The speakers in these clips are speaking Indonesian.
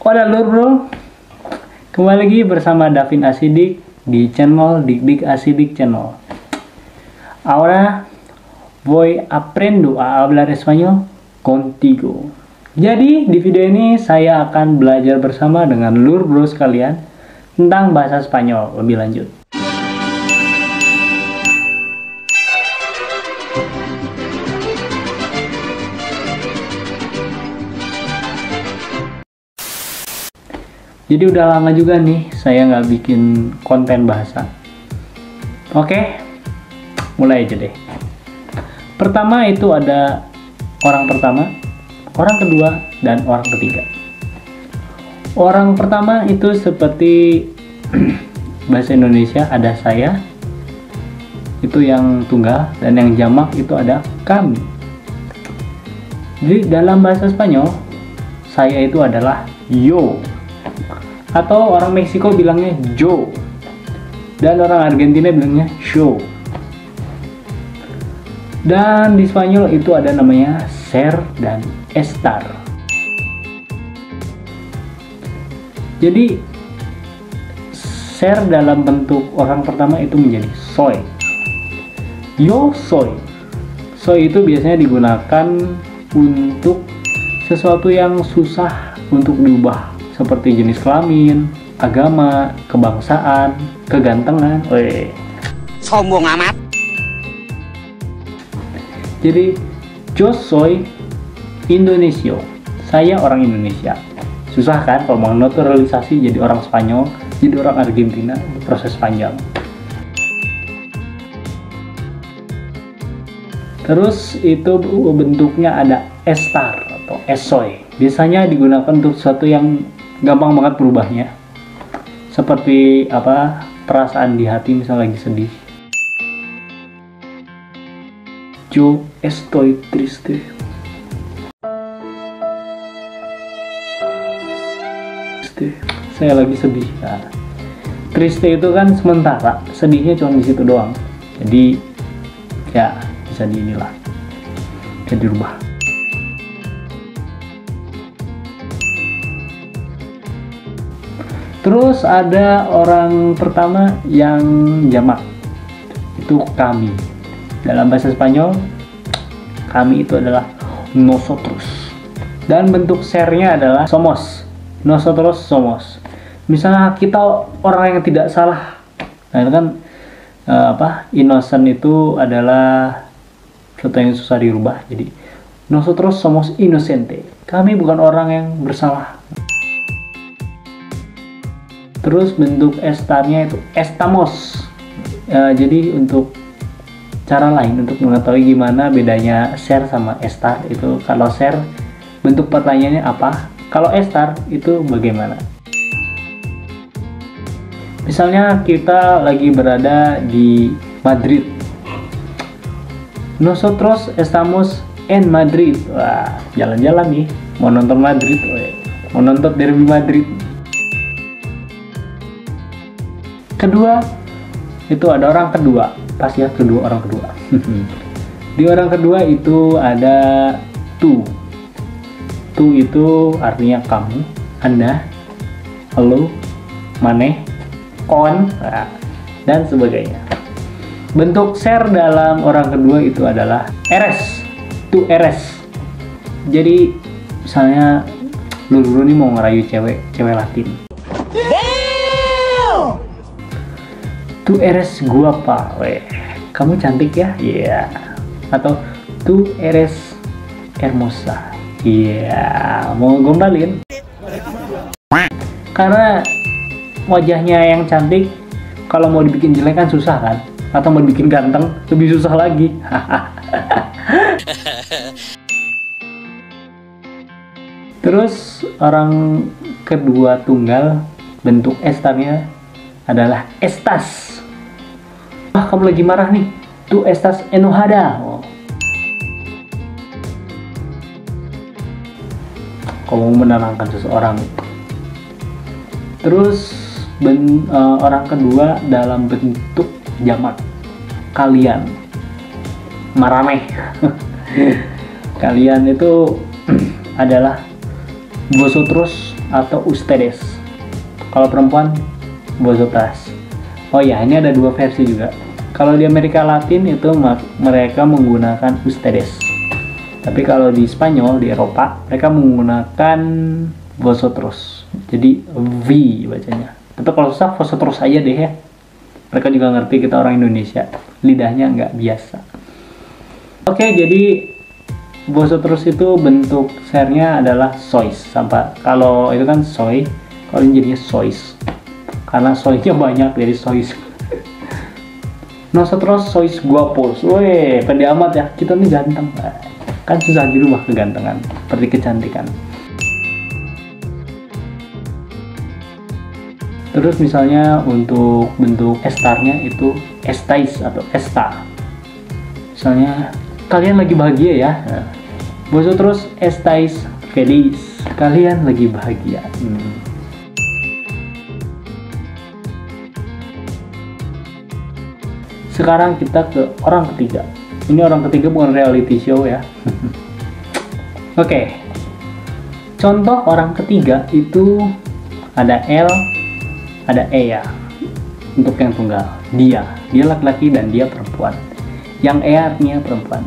Hola lur bro, kembali lagi bersama Davin Asidik di channel Dik Asidik Channel. Ahora voy aprendo a hablar español contigo. Jadi di video ini saya akan belajar bersama dengan lur bro sekalian tentang bahasa Spanyol lebih lanjut. Jadi udah lama juga nih saya nggak bikin konten bahasa. Oke, mulai aja deh. Pertama itu ada orang pertama, orang kedua, dan orang ketiga. Orang pertama itu seperti bahasa Indonesia ada saya, itu yang tunggal, dan yang jamak itu ada kami. Jadi dalam bahasa Spanyol, saya itu adalah yo. Atau orang Meksiko bilangnya yo, dan orang Argentina bilangnya yo. Dan di Spanyol itu ada namanya ser dan estar. Jadi ser dalam bentuk orang pertama itu menjadi soy. Yo soy. Soy itu biasanya digunakan untuk sesuatu yang susah untuk diubah, seperti jenis kelamin, agama, kebangsaan, kegantengan. Sombong amat. Jadi, yo soy Indonesia. Saya orang Indonesia. Susah kan kalau mau naturalisasi jadi orang Spanyol, jadi orang Argentina, proses panjang. Terus itu bentuknya ada estar atau esoy. Biasanya digunakan untuk sesuatu yang gampang banget berubahnya, seperti perasaan di hati misal lagi sedih. Yo estoy triste. Saya lagi sedih. Nah, triste itu kan sementara, sedihnya cuma di situ doang. Jadi ya bisa diinilah, bisa dirubah. Terus ada orang pertama yang jamak, itu kami. Dalam bahasa Spanyol, kami itu adalah nosotros. Dan bentuk sernya adalah somos. Nosotros somos. Misalnya kita orang yang tidak salah. Nah itu kan innocent itu adalah sesuatu yang susah dirubah. Jadi nosotros somos inocente. Kami bukan orang yang bersalah. Terus bentuk estarnya itu estamos. Jadi untuk cara lain untuk mengetahui gimana bedanya ser sama estar itu, kalau ser bentuk pertanyaannya apa, kalau estar itu bagaimana. Misalnya kita lagi berada di Madrid. Nosotros estamos en Madrid. Wah, jalan-jalan nih, mau nonton Madrid, mau nonton derby Madrid. Kedua itu ada orang kedua, pas ya, orang kedua. Di orang kedua itu ada tu itu artinya kamu, anda, lo, maneh, kon, dan sebagainya. Bentuk ser dalam orang kedua itu adalah eres, tu eres. Jadi misalnya lu nih mau ngerayu cewek Latin, tu eres guapa, kamu cantik ya, iya. Atau tu eres hermosa, iya. Mau gombalin karena wajahnya yang cantik, kalau mau dibikin jelek kan susah kan, atau mau dibikin ganteng lebih susah lagi. Terus orang kedua tunggal, bentuk estarnya adalah estas. Kamu lagi marah nih, tu estás enojada. Kamu menenangkan seseorang. Terus orang kedua dalam bentuk jamak, kalian, marameh. Kalian itu adalah vosotros atau ustedes. Kalau perempuan, vosotras. Oh ya, ini ada dua versi juga. Kalau di Amerika Latin itu mereka menggunakan ustedes. Tapi kalau di Spanyol, di Eropa, mereka menggunakan vosotros. Jadi V bacanya. Tapi kalau susah, vosotros aja deh ya. Mereka juga ngerti kita orang Indonesia. Lidahnya nggak biasa. Oke, jadi vosotros itu bentuk sernya adalah sois. Sampai kalau itu kan soy, kalau ini jadinya sois. Karena soisnya banyak dari sois. Nosotros sois guapos. Weh, pede amat ya. Kita nih ganteng. Kan susah di rumah kegantengan, seperti kecantikan. Terus misalnya untuk bentuk estarnya itu estais atau esta. Misalnya kalian lagi bahagia ya. Vosotros estais feliz. Kalian lagi bahagia. Sekarang kita ke orang ketiga. Ini orang ketiga bukan reality show ya. Oke. Contoh orang ketiga itu ada L, ada Ea. Untuk yang tunggal, dia laki-laki dan dia perempuan. Yang Ea artinya perempuan.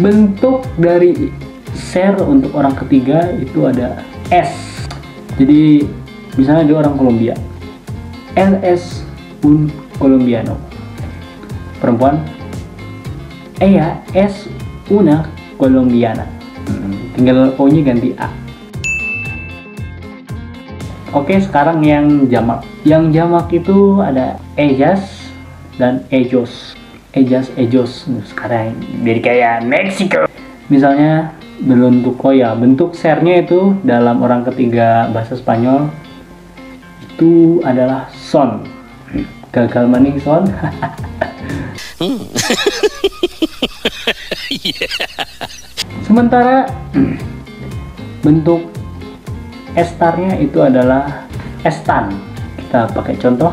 Bentuk dari share untuk orang ketiga itu ada S. Jadi misalnya dia orang Kolombia, Él es un colombiano. Perempuan, ella es una colombiana. Tinggal O nya ganti A. Oke, sekarang yang jamak. Yang jamak itu ada ellas dan ellos. Ellas, ellos. Sekarang jadi kayak Meksiko. Misalnya bentuk bentuk share-nya itu dalam orang ketiga bahasa Spanyol itu adalah son. Gagal maning son. Sementara bentuk estarnya itu adalah estan. Kita pakai contoh.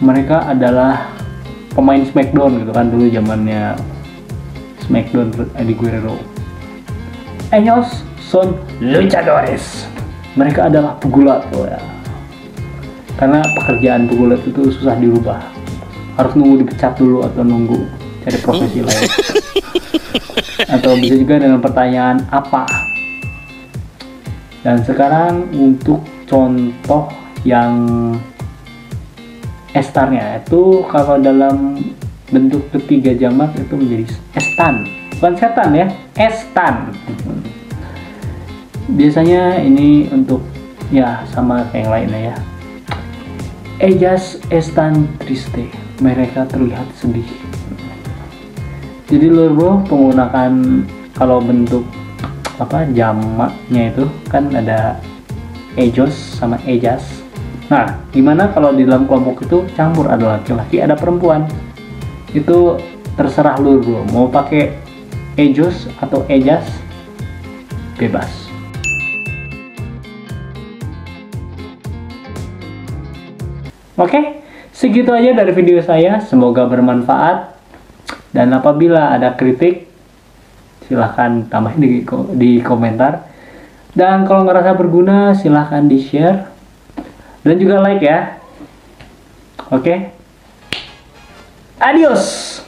Mereka adalah pemain Smackdown gitu kan, dulu zamannya Smackdown Eddie Guerrero. Ellos son luchadores. Mereka adalah pegulat ya. Karena pekerjaan pegulat itu susah dirubah. Harus nunggu dipecat dulu atau nunggu cari profesi lain. Atau bisa juga dengan pertanyaan apa. Dan sekarang untuk contoh yang estarnya itu kalau dalam bentuk ketiga jamak itu menjadi estan, bukan setan ya, estan. Biasanya ini untuk ya sama kayak yang lainnya ya. Ellas están triste, mereka terlihat sedih. Jadi loro menggunakan kalau bentuk jamaknya itu kan ada ellos sama ellas. Nah, gimana kalau di dalam kelompok itu campur, ada laki-laki, ada perempuan? Itu terserah lu bro, mau pakai ellos atau ellas, bebas. Oke, segitu aja dari video saya. Semoga bermanfaat. Dan apabila ada kritik, silahkan tambahin di komentar. Dan kalau ngerasa berguna, silahkan di-share. Dan juga like ya. Oke. Adios.